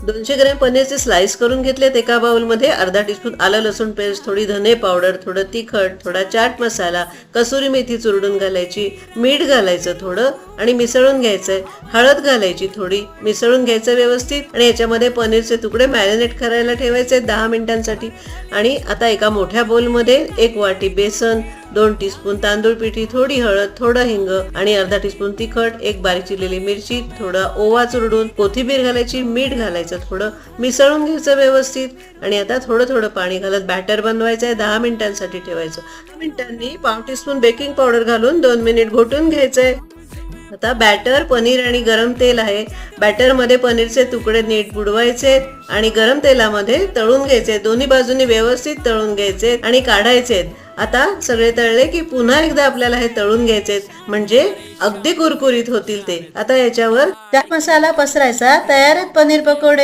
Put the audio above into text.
200 gram पनीरचे slice करून घेतलेत एका बाउलमध्ये. अर्धा टीस्पून आलं लसूण पेस्ट, थोडी धने पावडर, थोडं तिखट, थोडा चाट मसाला, कसुरी मेथी चुरडून घालायची, मीठ घालायचं थोडं आणि मिसळून घ्यायचंय. हळद घालायची थोडी, मिसळून घ्यायचं व्यवस्थित आणि याच्यामध्ये पनीरचे तुकडे मॅरिनेट करायला ठेवायचे 10 मिनिटांसाठी. आणि आता एका मोठ्या बोलमध्ये 1 वाटी बेसन, 2 टीस्पून तांदूळ पिठी, थोडी हळद, थोडं हिंग आणि अर्धा टीस्पून तिखट, 1 बारीक चिरलेली मिरची, थोडा ओवा चुरडून, कोथिंबीर घालायची, मीठ घालायचं, थोडं मिसळून घ्यायचं व्यवस्थित. आणि आता थोडं थोडं पाणी घालत बॅटर बनवायचं आहे. 10 मिनिटांसाठी ठेवायचं. 10 मिनिटांनी पाव टीस्पून बेकिंग पावडर घालून 2 मिनिट घोटून घ्यायचंय. आता बॅटर, पनीर आणि गरम तेल आहे. बॅटर मध्ये पनीरचे तुकडे नीट बुडवायचे आणि गरम तेलामध्ये तळून घ्यायचे. दोन्ही बाजूनी व्यवस्थित तळून घ्यायचे आणि काढायचे. आता सगळे तळले की पुन्हा एकदा आपल्याला हे तळून घ्यायचे, म्हणजे अगदी कुरकुरीत होतील ते. आता याच्यावर चाट मसाला पसरायचा. तयार आहेत पनीर पकोडे.